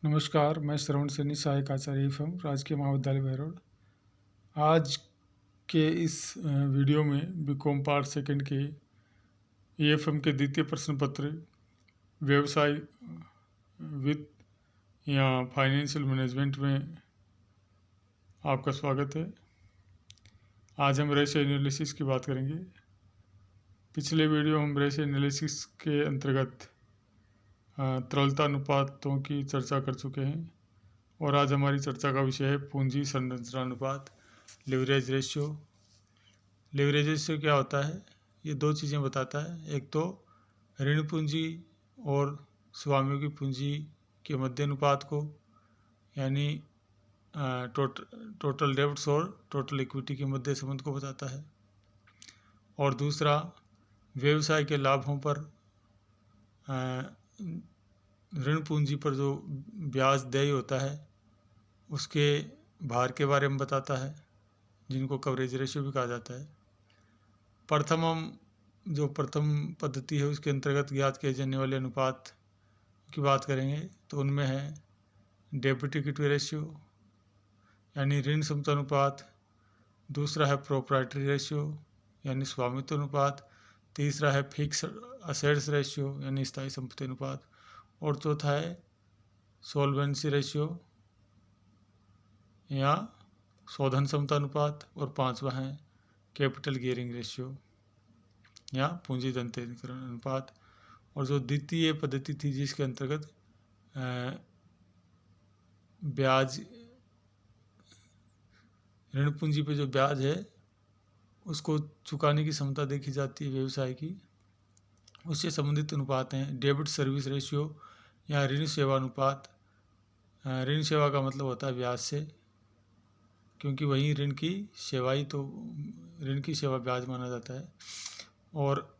नमस्कार, मैं श्रवण सैनी, सहायक आचार्य एफएम, राजकीय महाविद्यालय बहरोड। आज के इस वीडियो में बीकॉम पार्ट सेकंड के एएफएम के द्वितीय प्रश्न पत्र व्यवसाय वित्त या फाइनेंशियल मैनेजमेंट में आपका स्वागत है। आज हम रेशियो एनालिसिस की बात करेंगे। पिछले वीडियो हम रेशियो एनालिसिस के अंतर्गत तरलता अनुपातों की चर्चा कर चुके हैं और आज हमारी चर्चा का विषय है पूंजी संरचना अनुपात, लिवरेज रेशियो। लिवरेज रेशियो क्या होता है? ये दो चीज़ें बताता है। एक तो ऋण पूंजी और स्वामियों की पूंजी के मध्य अनुपात को, यानी टोटल डेब्ट्स और टोटल इक्विटी के मध्य संबंध को बताता है। और दूसरा, व्यवसाय के लाभों पर ऋण पूंजी पर जो ब्याज देय होता है उसके भार के बारे में बताता है, जिनको कवरेज रेशियो भी कहा जाता है। प्रथम पद्धति है उसके अंतर्गत ज्ञात किए जाने वाले अनुपात की बात करेंगे तो उनमें है डेब्ट इक्विटी रेशियो यानी ऋण समता अनुपात, दूसरा है प्रोप्राइटरी रेशियो यानी स्वामित्व अनुपात, तीसरा है फिक्स असेट्स रेशियो यानी स्थायी संपत्ति अनुपात, और चौथा है सोल्वेंसी रेशियो या शोधन क्षमता अनुपात, और पांचवा है कैपिटल गियरिंग रेशियो या पूंजी धनतेजीकरण अनुपात। और जो द्वितीय पद्धति थी जिसके अंतर्गत ब्याज, ऋण पूंजी पे जो ब्याज है उसको चुकाने की क्षमता देखी जाती है व्यवसाय की, उससे संबंधित अनुपात हैं डेबिट सर्विस रेशियो या ऋण सेवा अनुपात। ऋण सेवा का मतलब होता है ब्याज से, क्योंकि वही ऋण की सेवा ब्याज माना जाता है। और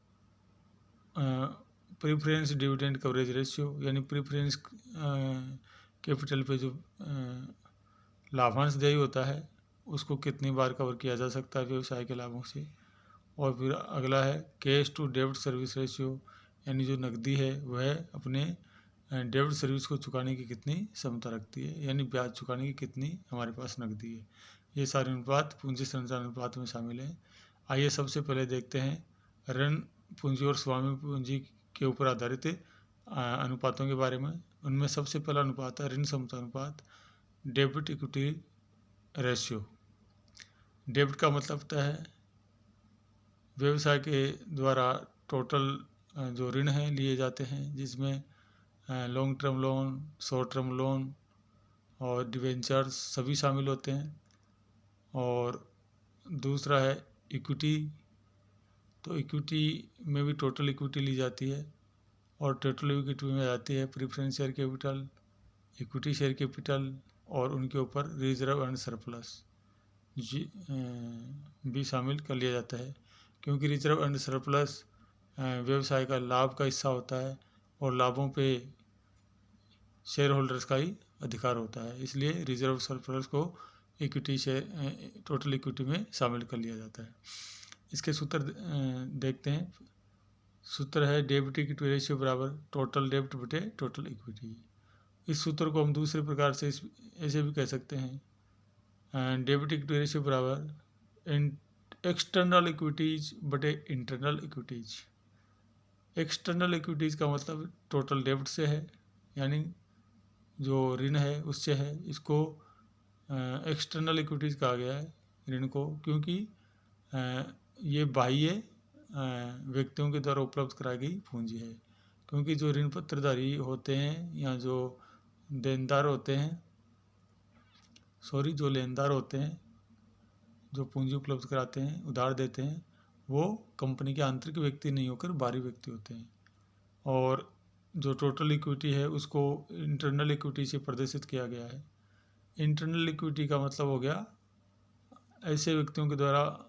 प्रीफरेंस डिविडेंड कवरेज रेशियो यानी प्रीफरेंस कैपिटल पे जो लाभांश देय होता है उसको कितनी बार कवर किया जा सकता है व्यवसाय के लाभों से। और फिर अगला है कैश टू डेब्ट सर्विस रेशियो यानी जो नकदी है वह अपने डेब्ट सर्विस को चुकाने की कितनी क्षमता रखती है, यानी ब्याज चुकाने की कितनी हमारे पास नकदी है। ये सारे अनुपात पूंजी संरचना अनुपात में शामिल हैं। आइए सबसे पहले देखते हैं ऋण पूंजी और स्वामी पूंजी के ऊपर आधारित अनुपातों के बारे में। उनमें सबसे पहला अनुपात है ऋण समता अनुपात, डेबिट इक्विटी रेशियो। डेबिट का मतलब होता है व्यवसाय के द्वारा टोटल जो ऋण हैं लिए जाते हैं, जिसमें long term loan, short term loan और डिवेंचर्स सभी शामिल होते हैं। और दूसरा है इक्विटी, तो इक्विटी में भी टोटल इक्विटी ली जाती है और टोटल इक्विटी में आती है preference share capital, equity share capital और उनके ऊपर रिजर्व एंड सरप्लस भी शामिल कर लिया जाता है, क्योंकि रिजर्व एंड सरप्लस व्यवसाय का लाभ का हिस्सा होता है और लाभों पे शेयर होल्डर्स का ही अधिकार होता है, इसलिए रिजर्व सरप्लस को इक्विटी शेयर टोटल इक्विटी में शामिल कर लिया जाता है। इसके सूत्र देखते हैं। सूत्र है डेबिट इक्विटी रेशियो बराबर टोटल डेब्ट बटे टोटल इक्विटी। इस सूत्र को हम दूसरे प्रकार से ऐसे भी कह सकते हैं, डेबिट इक्विटी रेशियो बराबर एक्सटर्नल इक्विटीज बटे इंटरनल इक्विटीज। एक्सटर्नल इक्विटीज का मतलब टोटल डेब्ट से है, यानी जो ऋण है उससे है। इसको एक्सटर्नल इक्विटीज कहा गया है ऋण को, क्योंकि ये बाह्य व्यक्तियों के द्वारा उपलब्ध कराई गई पूंजी है। क्योंकि जो ऋण पत्रधारी होते हैं या जो लेनदार होते हैं, जो पूंजी उपलब्ध कराते हैं, उधार देते हैं, वो कंपनी के आंतरिक व्यक्ति नहीं होकर बाहरी व्यक्ति होते हैं। और जो टोटल इक्विटी है उसको इंटरनल इक्विटी से प्रदर्शित किया गया है। इंटरनल इक्विटी का मतलब हो गया ऐसे व्यक्तियों के द्वारा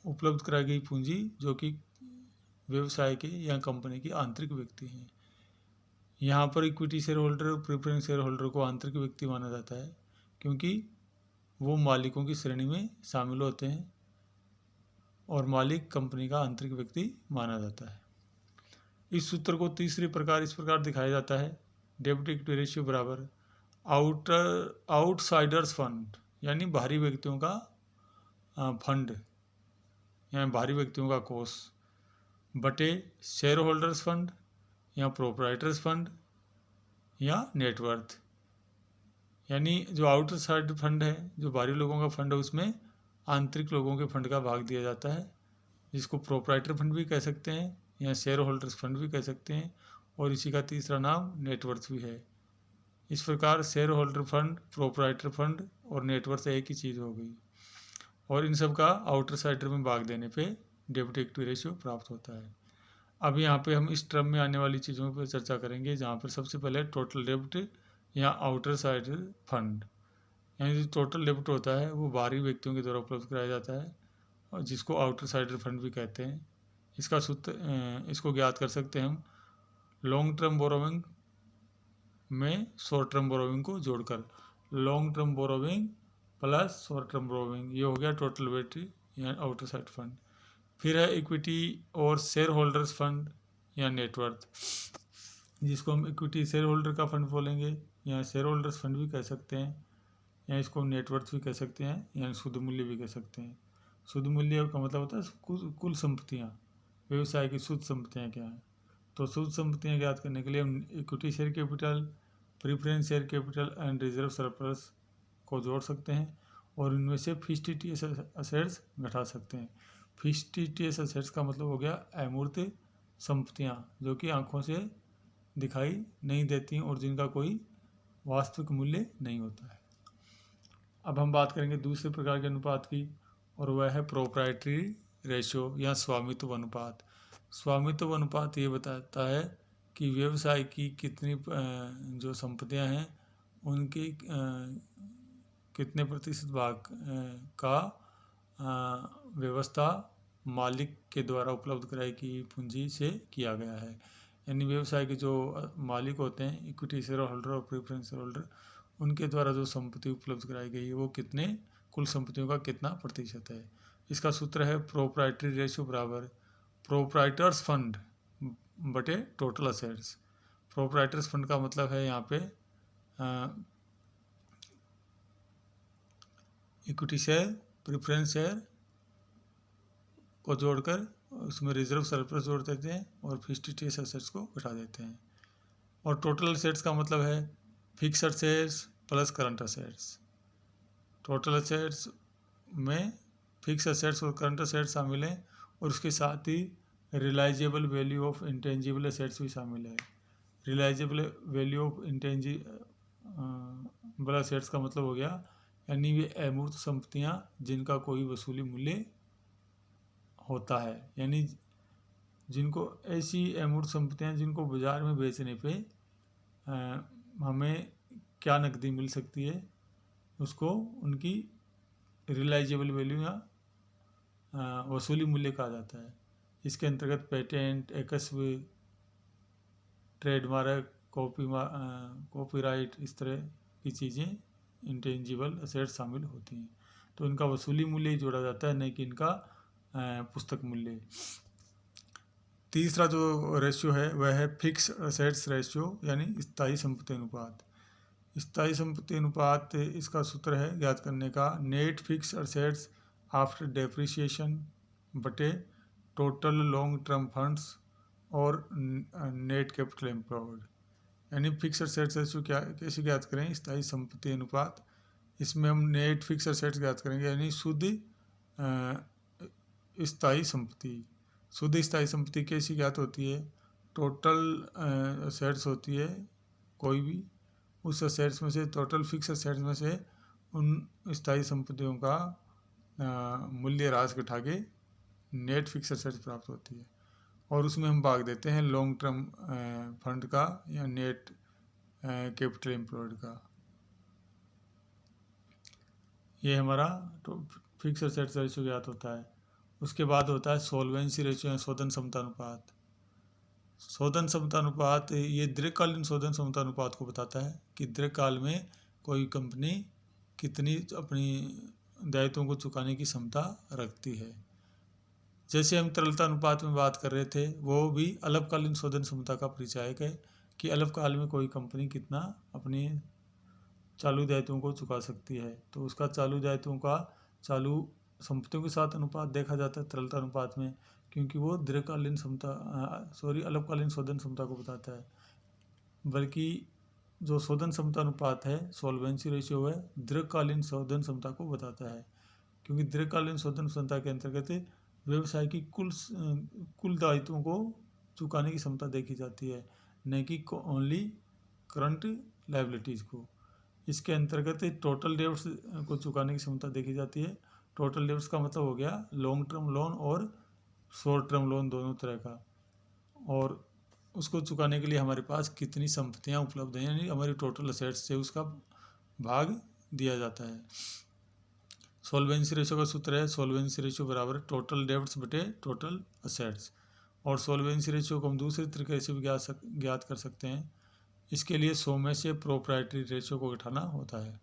उपलब्ध कराई गई पूंजी जो कि व्यवसाय के या कंपनी के आंतरिक व्यक्ति हैं। यहाँ पर इक्विटी शेयर होल्डर और प्रेफरेंस शेयर होल्डर को आंतरिक व्यक्ति माना जाता है, क्योंकि वो मालिकों की श्रेणी में शामिल होते हैं और मालिक कंपनी का आंतरिक व्यक्ति माना जाता है। इस सूत्र को तीसरे प्रकार इस प्रकार दिखाया जाता है डेब्ट इक्विटी रेशियो बराबर आउटसाइडर्स फंड यानी बाहरी व्यक्तियों का फंड या बाहरी व्यक्तियों का कोष बटे शेयर होल्डर्स फंड या प्रोप्राइटर्स फंड या नेटवर्थ। यानी जो आउटसाइड फंड है, जो बाहरी लोगों का फंड है, उसमें आंतरिक लोगों के फंड का भाग दिया जाता है, जिसको प्रोप्राइटर फंड भी कह सकते हैं या शेयर होल्डर्स फंड भी कह सकते हैं, और इसी का तीसरा नाम नेटवर्थ भी है। इस प्रकार share holder fund, proprietor fund और नेटवर्थ एक ही चीज़ हो गई, और इन सब का आउटर साइडर में भाग देने पे डेब्ट इक्विटी रेशियो प्राप्त होता है। अब यहाँ पे हम इस टर्म में आने वाली चीज़ों पर चर्चा करेंगे, जहाँ पर सबसे पहले टोटल डेब्ट या आउटर साइडर फंड, यानी जो टोटल डेब्ट होता है वो बाहरी व्यक्तियों के द्वारा उपलब्ध कराया जाता है, और जिसको आउटर साइडर फंड भी कहते हैं। इसका सूत्र इसको ज्ञात कर सकते हैं हम लॉन्ग टर्म बोरोविंग में शॉर्ट टर्म बोरोविंग को जोड़कर। Long term borrowing plus short term borrowing, ये हो गया टोटल डेब्ट या आउटर साइड फंड। फिर है इक्विटी और शेयर होल्डर्स फंड या नेटवर्थ, जिसको हम इक्विटी शेयर होल्डर का फंड बोलेंगे या शेयर होल्डर्स फंड भी कह सकते हैं, या इसको नेटवर्थ भी कह सकते हैं, या शुद्ध मूल्य भी कह सकते हैं। शुद्ध मूल्य का मतलब होता है कुल संपत्तियाँ, व्यवसाय की शुद्ध संपत्तियाँ क्या हैं। तो शुद्ध संपत्तियाँ ज्ञात करने के लिए हम equity share capital, preference share capital and reserve surplus को जोड़ सकते हैं, और इनमें से फिक्स्ड टीटीएस असेट्स घटा सकते हैं। फिक्स्ड टीटीएस असेट्स का मतलब हो गया अमूर्त संपत्तियाँ, जो कि आंखों से दिखाई नहीं देती और जिनका कोई वास्तविक मूल्य नहीं होता है। अब हम बात करेंगे दूसरे प्रकार के अनुपात की, और वह है प्रोप्राइटरी रेशियो या स्वामित्व अनुपात। स्वामित्व अनुपात ये बताता है कि व्यवसाय की कितनी जो संपत्तियां हैं उनकी कितने प्रतिशत भाग का व्यवस्था मालिक के द्वारा उपलब्ध कराई गई पूंजी से किया गया है। यानी व्यवसाय के जो मालिक होते हैं, इक्विटी शेयर होल्डर और प्रेफरेंस शेयर होल्डर, उनके द्वारा जो संपत्ति उपलब्ध कराई गई है वो कितने कुल संपत्तियों का कितना प्रतिशत है। इसका सूत्र है प्रोप्राइटरी रेशियो बराबर प्रोप्राइटर्स फंड बटे टोटल असेट्स। प्रोप्राइटर्स फंड का मतलब है यहाँ पे इक्विटी शेयर, प्रेफरेंस शेयर को जोड़कर उसमें रिजर्व सरप्लस जोड़ देते हैं और फिक्स्ड टीटीएस असेट्स को घटा देते हैं। और टोटल असेट्स का मतलब है fixed assets plus current assets. Total assets में फिक्स असेट्स और करंट असेट्स शामिल हैं, और उसके साथ ही realisable value of intangible assets भी शामिल है। Realisable value of intangible assets का मतलब हो गया यानी वे अमूर्त संपत्तियां जिनका कोई वसूली मूल्य होता है, यानी जिनको ऐसी अमूर्त संपत्तियां जिनको बाजार में बेचने पे हमें क्या नकदी मिल सकती है, उसको उनकी रिलाइजेबल वैल्यू या वसूली मूल्य कहा जाता है। इसके अंतर्गत पेटेंट, एकस्व, ट्रेडमार्क, कॉपीराइट, इस तरह की चीज़ें इंटेंजिबल असेट शामिल होती हैं। तो इनका वसूली मूल्य ही जोड़ा जाता है, नहीं कि इनका पुस्तक मूल्य। तीसरा जो रेशियो है वह है फिक्स असेट्स रेशियो यानी स्थायी संपत्ति अनुपात। स्थायी संपत्ति अनुपात इसका सूत्र है ज्ञात करने का net fix assets after depreciation बटे टोटल लॉन्ग टर्म फंड्स और नेट कैपिटल एम्प्लॉयड। यानी फिक्स असेट्स रेशियो क्या कैसे ज्ञात करें, स्थायी संपत्ति अनुपात। इसमें हम नेट फिक्स असेट्स ज्ञात करेंगे यानी शुद्ध स्थायी संपत्ति। शुद्ध स्थायी संपत्ति कैसी ज्ञात होती है, टोटल असेट्स होती है कोई भी, उस असेट्स में से टोटल फिक्स असेट्स में से उन स्थायी संपत्तियों का मूल्य राशि घटा के नेट फिक्स असेट्स प्राप्त होती है, और उसमें हम भाग देते हैं लॉन्ग टर्म फंड का या नेट कैपिटल एम्प्लॉयड का। ये हमारा फिक्स असेट्स रेशियो ज्ञात होता है। उसके बाद होता है सोल्वेंसी रेशियो या शोधन क्षमता अनुपात। शोधन क्षमता अनुपात ये दीर्घकालीन शोधन क्षमता अनुपात को बताता है कि दीर्घकाल में कोई कंपनी कितनी अपनी दायित्वों को चुकाने की क्षमता रखती है। जैसे हम तरलता अनुपात में बात कर रहे थे, वो भी अल्पकालीन शोधन क्षमता का परिचायक है, कि अल्पकाल में कोई कंपनी कितना अपनी चालू दायित्वों को चुका सकती है। तो उसका चालू दायित्वों का चालू संपत्तियों के साथ अनुपात देखा जाता है तरलता अनुपात में, क्योंकि वो दीर्घकालीन अल्पकालीन शोधन क्षमता को बताता है। बल्कि जो शोधन क्षमता अनुपात है, सॉल्वेंसी रेशियो, है दीर्घकालीन शोधन क्षमता को बताता है, क्योंकि दीर्घकालीन शोधन क्षमता के अंतर्गत व्यवसाय की कुल दायित्वों को चुकाने की क्षमता देखी जाती है, न कि ओनली करंट लायबिलिटीज़ को। इसके अंतर्गत टोटल डेब्ट्स को चुकाने की क्षमता देखी जाती है। टोटल डेब्ट्स का मतलब हो गया लॉन्ग टर्म लोन और शॉर्ट टर्म लोन दोनों तरह का, और उसको चुकाने के लिए हमारे पास कितनी संपत्तियां उपलब्ध हैं, यानी हमारी टोटल असेट्स से उसका भाग दिया जाता है। सॉल्वेंसी रेशियो का सूत्र है सॉल्वेंसी रेशियो बराबर टोटल डेब्ट्स बटे टोटल असेट्स। और सॉल्वेंसी रेशियो को हम दूसरे तरीके से भी ज्ञात कर सकते हैं। इसके लिए 100 में से प्रोप्राइटरी रेशियो को घटाना होता है।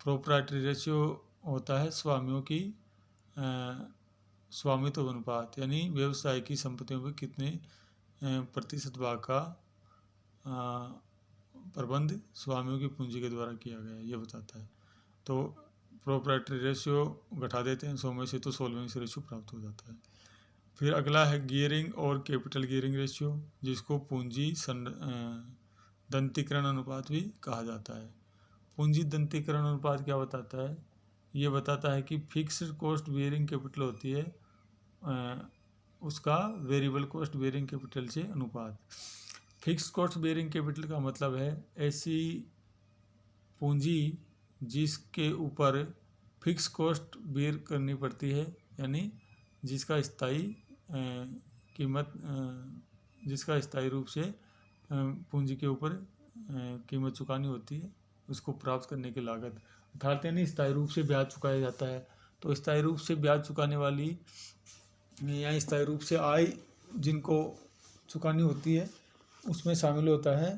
प्रोप्राइटरी रेशियो होता है स्वामियों की स्वामित्व अनुपात, यानी व्यवसाय की संपत्तियों में कितने प्रतिशत भाग का प्रबंध स्वामियों की पूंजी के द्वारा किया गया है, ये बताता है। तो प्रोप्राइटरी रेशियो घटा देते हैं 100 में से, तो सॉल्वेंसी रेशियो प्राप्त हो जाता है। फिर अगला है गियरिंग और कैपिटल गियरिंग रेशियो, जिसको पूंजी दंतीकरण अनुपात भी कहा जाता है। पूंजी दंतीकरण अनुपात क्या बताता है? ये बताता है कि फिक्स्ड कॉस्ट बियरिंग कैपिटल होती है उसका वेरिएबल कॉस्ट बियरिंग कैपिटल से अनुपात। फिक्स्ड कॉस्ट बियरिंग कैपिटल का मतलब है ऐसी पूंजी जिसके ऊपर फिक्स कॉस्ट बियर करनी पड़ती है, यानी जिसका स्थायी कीमत जिसका स्थायी रूप से पूंजी के ऊपर कीमत चुकानी होती है, उसको प्राप्त करने की लागत अर्थात यानी स्थायी रूप से ब्याज चुकाया जाता है। तो स्थायी रूप से ब्याज चुकाने वाली या स्थायी रूप से आय जिनको चुकानी होती है, उसमें शामिल होता है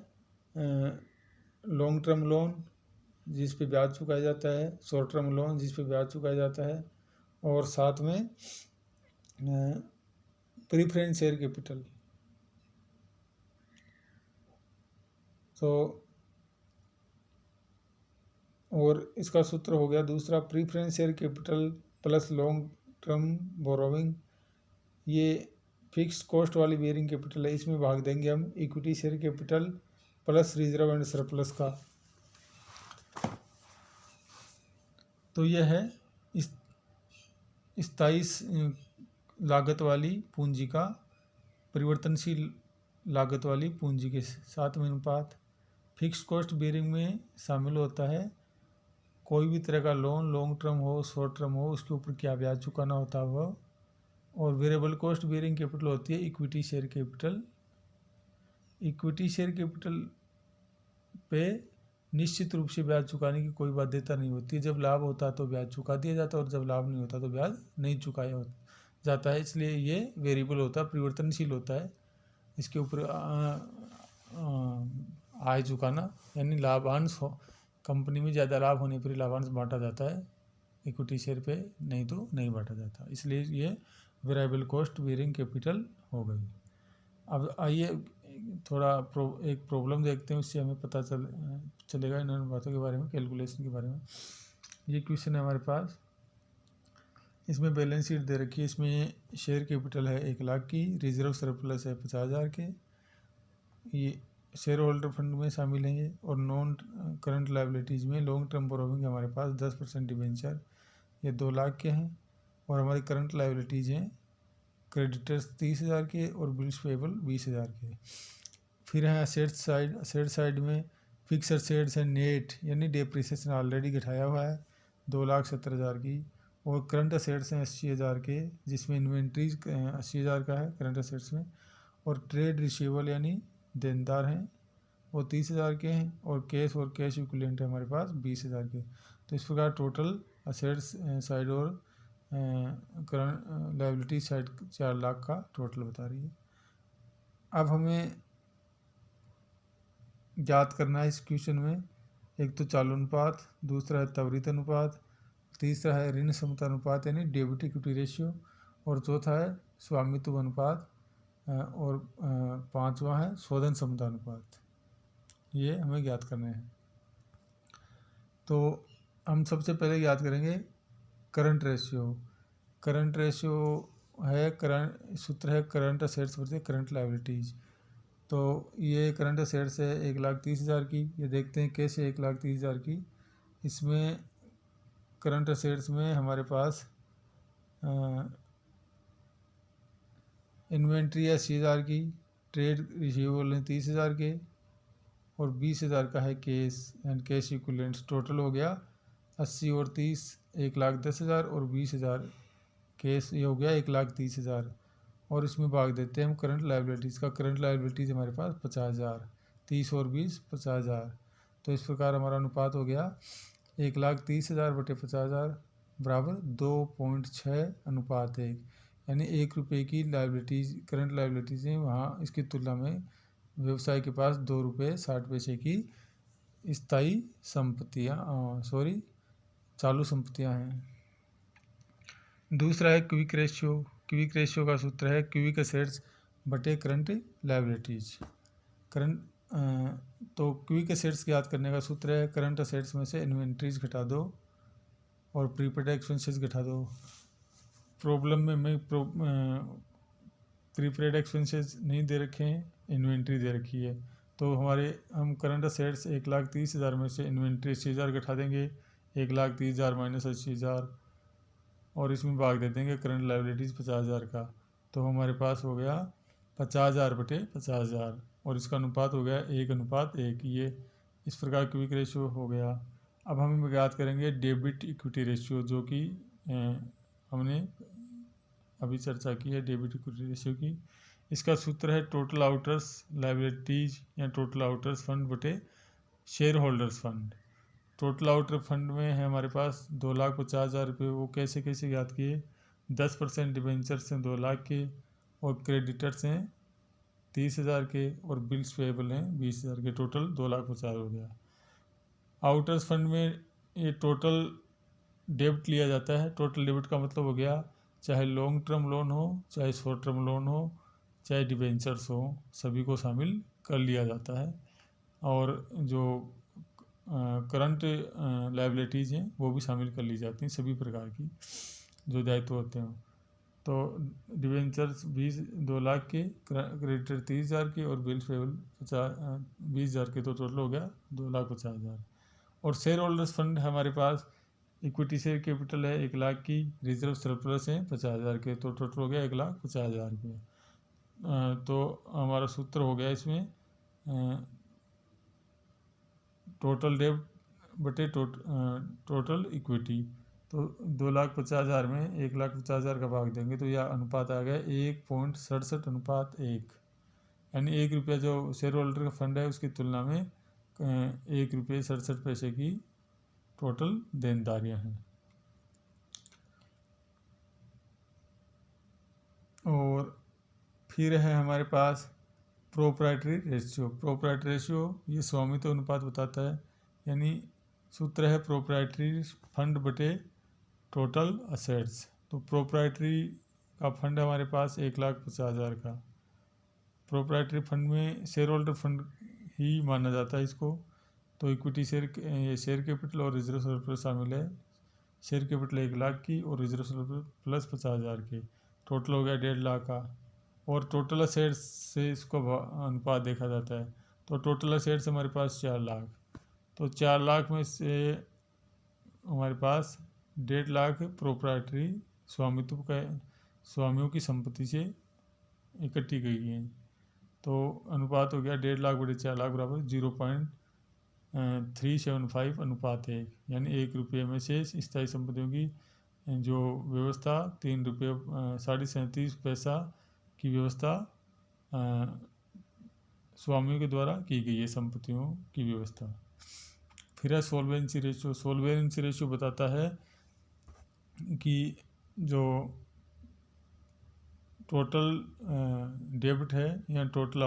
लॉन्ग टर्म लोन जिस पे ब्याज चुकाया जाता है, शॉर्ट टर्म लोन जिस पे ब्याज चुकाया जाता है, और साथ में प्रीफरेंस शेयर कैपिटल। तो और इसका सूत्र हो गया दूसरा preference share capital plus long term borrowing. ये फिक्स कॉस्ट वाली बियरिंग कैपिटल है, इसमें भाग देंगे हम equity share capital plus reserve and surplus का। तो यह है स्थायी लागत वाली पूंजी का परिवर्तनशील लागत वाली पूंजी के साथ में अनुपात। फिक्स कॉस्ट बियरिंग में शामिल होता है कोई भी तरह का लोन, लॉन्ग टर्म हो शॉर्ट टर्म हो, उसके ऊपर क्या ब्याज चुकाना होता है वह। और वेरिएबल कॉस्ट बियरिंग कैपिटल होती है equity share capital. Equity share capital पे निश्चित रूप से ब्याज चुकाने की कोई बाध्यता नहीं होती। जब लाभ होता है तो ब्याज चुका दिया जाता है, और जब लाभ नहीं होता तो ब्याज नहीं चुकाया जाता है। इसलिए ये वेरिएबल होता है, परिवर्तनशील होता है। इसके ऊपर आय चुकाना, यानी लाभांश कंपनी में ज़्यादा लाभ होने पर लाभांश बांटा जाता है, इक्विटी शेयर पे नहीं तो नहीं बांटा जाता। इसलिए ये वेरिएबल कॉस्ट बियरिंग कैपिटल हो गई। अब आइए थोड़ा एक प्रॉब्लम देखते हैं, उससे हमें पता चलेगा इन बातों के बारे में, कैलकुलेशन के बारे में। ये क्वेश्चन है हमारे पास, इसमें बैलेंस शीट दे रखी है। इसमें शेयर कैपिटल है 1 लाख की, रिजर्व सरप्लस है 50,000 के, ये शेयर होल्डर फंड में शामिल हैं ये। और नॉन करंट लायबिलिटीज़ में लॉन्ग टर्म बोरोविंग हमारे पास 10% डिबेंचर, ये 2 लाख के हैं। और हमारी करंट लायबिलिटीज़ हैं क्रेडिटर्स 30,000 के और बिल्स पेबल 20,000 के। फिर है असेट साइड में फिक्स असेट्स है नेट, यानी डेप्रिसिएशन ऑलरेडी घटाया हुआ है 2,70,000 की। और करंट असेट्स हैं 80,000 के, जिसमें इन्वेंट्रीज 80,000 का है करंट असेट्स में। और ट्रेड रिसीवेबल यानी देनदार हैं वो 30,000 के हैं। और कैश इक्विवेलेंट है हमारे पास 20,000 के। तो इस प्रकार टोटल असेट्स साइड और करंट लायबिलिटी साइड 4 लाख का टोटल बता रही है। अब हमें ज्ञात करना है इस क्वेश्चन में, एक तो चालू अनुपात, दूसरा है त्वरित अनुपात, तीसरा है ऋण क्षमता अनुपात यानी डेबिट इक्विटी रेशियो, और चौथा है स्वामित्व अनुपात, और पांचवा है शोधन क्षमता अनुपात। ये हमें ज्ञात करने हैं। तो हम सबसे पहले याद करेंगे करंट रेशियो। करंट रेशियो है सूत्र है करंट असेट्स बटे करंट लायबिलिटीज़। तो ये करंट असेट्स है 1,30,000 की। ये देखते हैं कैसे 1,30,000 की। इसमें करंट असेट्स में हमारे पास इन्वेंट्री है 80,000 की, ट्रेड रिसीवेबल है 30,000 के, और 20,000 का है cash and cash equivalents. Total हो गया 80 और 30 1,10,000, और 20,000 कैश, ये हो गया 1,30,000। और इसमें भाग देते हैं हम करंट लायबिलिटीज़ का। करंट लायबिलिटीज़ हमारे पास 50,000, 30 और 20 50,000। तो इस प्रकार हमारा अनुपात हो गया 1,30,000 बटे 50,000 बराबर 2.6:1। यानी 1 रुपये की लायबिलिटीज़ करंट लायबिलिटीज़ हैं, वहाँ इसकी तुलना में व्यवसाय के पास 2 रुपये 60 पैसे की स्थायी संपत्तियाँ चालू संपत्तियाँ हैं। दूसरा है क्विक रेशियो। क्विक रेशियो का सूत्र है क्विक असेट्स बटे करंट लायबिलिटीज़। तो क्विक असेट्स याद करने का सूत्र है करंट असेट्स में से इन्वेंट्रीज घटा दो और प्रीपेड एक्सपेंसेस घटा दो। प्रॉब्लम में मैं प्रीपेड एक्सपेंसेस नहीं दे रखे हैं, इन्वेंट्री दे रखी है। तो हम करंट असेट्स 1,30,000 में से इन्वेंट्री 80,000 घटा देंगे, 1,30,000 माइनस 80,000, और इसमें भाग दे देंगे करंट लायबिलिटीज़ 50,000 का। तो हमारे पास हो गया 50,000 बटे 50,000, और इसका अनुपात हो गया 1:1। ये इस प्रकार क्विक रेशियो हो गया। अब हम याद करेंगे डेबिट इक्विटी रेशियो, जो कि हमने अभी चर्चा की है डेबिट इक्विटी रेशियो की। इसका सूत्र है टोटल आउटर्स लायबिलिटीज या टोटल आउटर्स फंड बटे share holders fund. Total outer fund में है हमारे पास 2,50,000 रुपये। वो कैसे कैसे याद किए? 10% डिबेंचर्स हैं 2 लाख के, और क्रेडिटर्स हैं 30,000 के, और बिल्स पेएबल हैं 20,000 के। टोटल 2,50,000 हो गया। आउटर्स फंड में ये टोटल डेब्ट लिया जाता है। टोटल डेब्ट का मतलब हो गया चाहे लॉन्ग टर्म लोन हो, चाहे शॉर्ट टर्म लोन हो, चाहे डिबेंचर्स हो, सभी को शामिल कर लिया जाता है। और जो करंट लायबिलिटीज़ हैं वो भी शामिल कर ली जाती हैं, सभी प्रकार की जो दायित्व होते हैं। तो डिबेंचर्स 2 लाख के, क्रेडिटर 30,000 के, और बिल्स पेएबल 20,000 के। तो टोटल हो गया 2,50,000। और शेयर होल्डर्स फंड हमारे पास इक्विटी शेयर कैपिटल है 1 लाख की, रिजर्व सरप्लस हैं 50,000 के। तो टोटल हो गया 1,50,000 रुपये। तो हमारा सूत्र हो गया इसमें टोटल डेब्ट बटे टोटल इक्विटी। तो 2,50,000 में 1,50,000 का भाग देंगे तो यह अनुपात आ गया 1.67:1। यानी 1 रुपया जो शेयर होल्डर का फंड है उसकी तुलना में 1.67 रुपये की टोटल देनदारियाँ हैं। और फिर है हमारे पास प्रोप्राइटरी रेशियो। प्रोप्राइटरी रेशियो ये स्वामित्व अनुपात बताता है। यानी सूत्र है प्रोप्राइटरी फंड बटे टोटल असेट्स। तो प्रोप्राइटरी का फंड हमारे पास 1,50,000 का। प्रोप्राइटरी फंड में शेयर होल्डर फंड ही माना जाता है इसको। तो इक्विटी शेयर कैपिटल और रिजर्व सरप्लस शामिल है। शेयर कैपिटल 1 लाख की और रिजर्व सरप्लस प्लस 50,000 के। टोटल हो गया 1.5 लाख का। और टोटल असेट्स से इसको अनुपात देखा जाता है। तो टोटल असेट्स हमारे पास 4 लाख। तो 4 लाख में से हमारे पास 1.5 लाख प्रोप्राइटरी स्वामियों की संपत्ति से इकट्ठी गई है। तो अनुपात हो गया 1.5 लाख बटे 4 लाख बराबर 0.375:1। यानी 1 रुपये में से स्थायी संपत्तियों की जो व्यवस्था 3 रुपये 37.5 पैसा की व्यवस्था स्वामियों के द्वारा की गई है संपत्तियों की व्यवस्था। फिर है सोल्वेंसी रेशियो। सोल्वेंसी रेशियो बताता है कि जो टोटल डेब्ट है या टोटल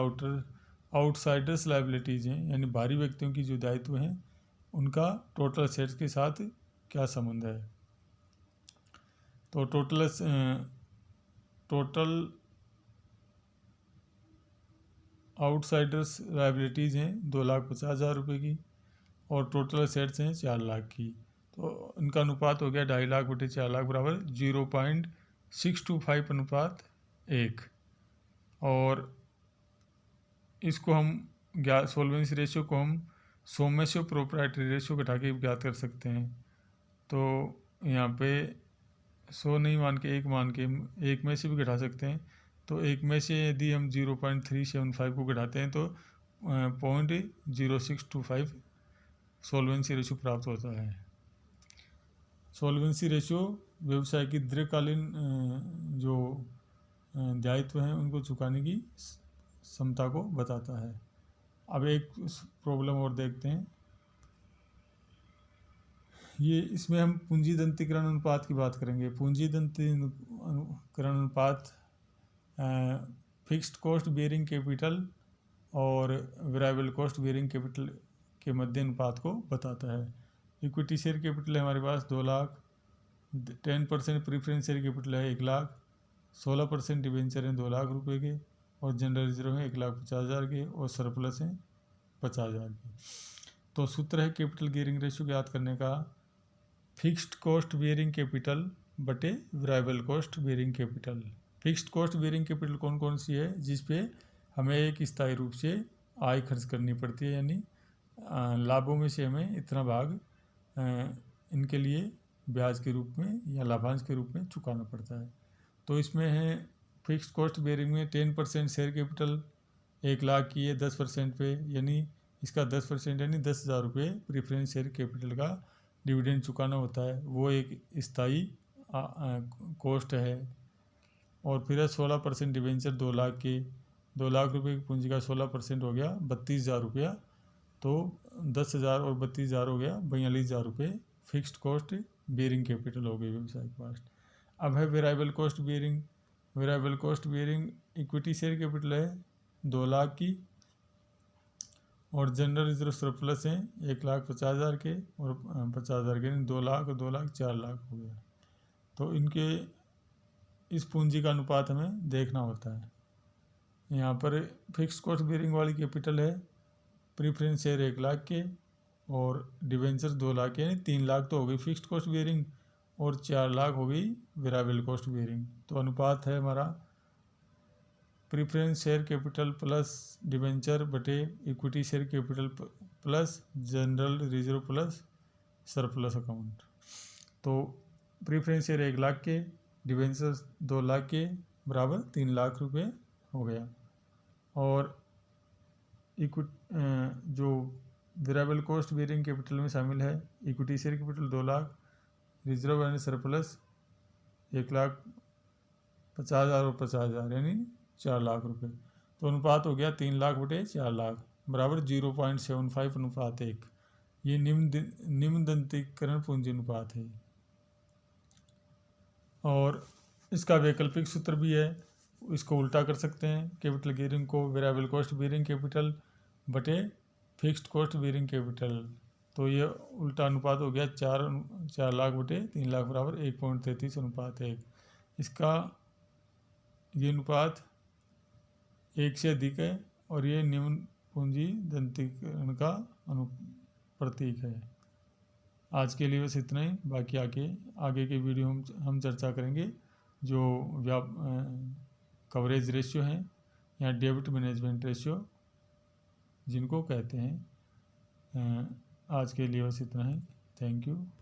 आउटसाइडर्स लायबिलिटीज़ हैं, यानी बाहरी व्यक्तियों की जो दायित्व हैं उनका टोटल असेट्स के साथ क्या संबंध है। तो आउटसाइडर्स लायबिलिटीज़ हैं 2,50,000 रुपये की, और टोटल असेट्स हैं 4 लाख की। तो इनका अनुपात हो गया 2.5 लाख बटे 4 लाख बराबर 0.625 अनुपात 1। और इसको हम सोल्वेंसी रेशियो को हम सोमेशियो प्रोप्राइटरी रेशियो घटा के ज्ञात कर सकते हैं। तो यहाँ पे 100 नहीं मान के 1 मान के एक में से भी घटा सकते हैं। तो एक में से यदि हम 0.375 को घटाते हैं तो 0.0625 सोल्वेंसी रेशियो प्राप्त होता है। सोल्वेंसी रेशियो व्यवसाय की दीर्घकालीन जो दायित्व हैं उनको चुकाने की क्षमता को बताता है। अब एक प्रॉब्लम और देखते हैं। ये इसमें हम पूंजी दंतीकरण अनुपात की बात करेंगे। पूंजी दंतीकरण अनुपात फिक्स्ड कॉस्ट बेयरिंग कैपिटल और वेरिएबल कॉस्ट बेयरिंग कैपिटल के मध्य अनुपात को बताता है। इक्विटी शेयर कैपिटल है हमारे पास 2 लाख, 10% प्रीफरेंस शेयर कैपिटल है 1 लाख, 16% डिवेंचर हैं 2 लाख रुपए के, और जनरल रिजर्व हैं 1,50,000 के, और सरप्लस हैं 50,000 के। तो सूत्र है कैपिटल गियरिंग रेशियो ज्ञात करने का, फिक्स्ड कॉस्ट बेयरिंग कैपिटल बटे variable cost bearing capital. Fixed cost bearing capital कौन कौन सी है? जिस पे हमें एक स्थायी रूप से आय खर्च करनी पड़ती है, यानी लाभों में से हमें इतना भाग इनके लिए ब्याज के रूप में या लाभांश के रूप में चुकाना पड़ता है। तो इसमें है फिक्स्ड कॉस्ट बेयरिंग में 10% शेयर कैपिटल 1 लाख की है 10% पे, यानी इसका 10% यानी 10,000 रुपये प्रीफरेंस शेयर कैपिटल का डिविडेंड चुकाना होता है। वो एक स्थायी कॉस्ट है। और फिर है 16% डिवेंचर 2 लाख के, 2 लाख रुपये की पूंजी का 16% हो गया 32,000 रुपया। तो 10,000 और 32,000 हो गया 42,000 रुपये फिक्स्ड कॉस्ट बेयरिंग कैपिटल हो गई व्यवसाय के पास। अब है variable cost bearing. Variable cost bearing equity share capital है 2 लाख की, और जनरल रिजर्व सरप्लस हैं 1,50,000 के, और 50,000 के, 2 लाख और 2 लाख 4 लाख हो गया। तो इनके इस पूंजी का अनुपात हमें देखना होता है। यहाँ पर फिक्स्ड कॉस्ट बेयरिंग वाली कैपिटल है प्रीफरेंस शेयर 1 लाख के, और डिवेंचर 2 लाख के, यानी 3 लाख तो हो गई फिक्स्ड कॉस्ट बेयरिंग, और 4 लाख हो गई वेरिएबल कॉस्ट बेयरिंग। तो अनुपात है हमारा preference share capital plus debenture बटे equity share capital plus general reserve plus surplus account. तो प्रीफरेंस शेयर 1 लाख के, डिवेंचर 2 लाख के बराबर 3 लाख रुपए हो गया। और जो वेरिएबल कॉस्ट बेयरिंग कैपिटल में शामिल है equity share capital 2 lakh, reserve and surplus 1,50,000 और 50,000 यानी 4 लाख रुपए। तो अनुपात हो गया 3 लाख बटे 4 लाख बराबर 0.75 अनुपात 1। ये निम्न दंतीकरण पूंजी अनुपात है। और इसका वैकल्पिक सूत्र भी है, इसको उल्टा कर सकते हैं। कैपिटल गियरिंग को वेरिएबल कॉस्ट बेयरिंग कैपिटल बटे फिक्स्ड कॉस्ट बेयरिंग कैपिटल। तो ये उल्टा अनुपात हो गया 4 लाख बटे 3 लाख बराबर 1.33 अनुपात 1। इसका ये अनुपात 1 से अधिक है, और ये निम्न पूंजी दंतीकरण का प्रतीक है। आज के लिए बस इतना ही। बाकी आगे के वीडियो हम चर्चा करेंगे जो कवरेज रेशियो हैं या डेब्ट मैनेजमेंट रेशियो जिनको कहते हैं। आज के लिए बस इतना ही। Thank you.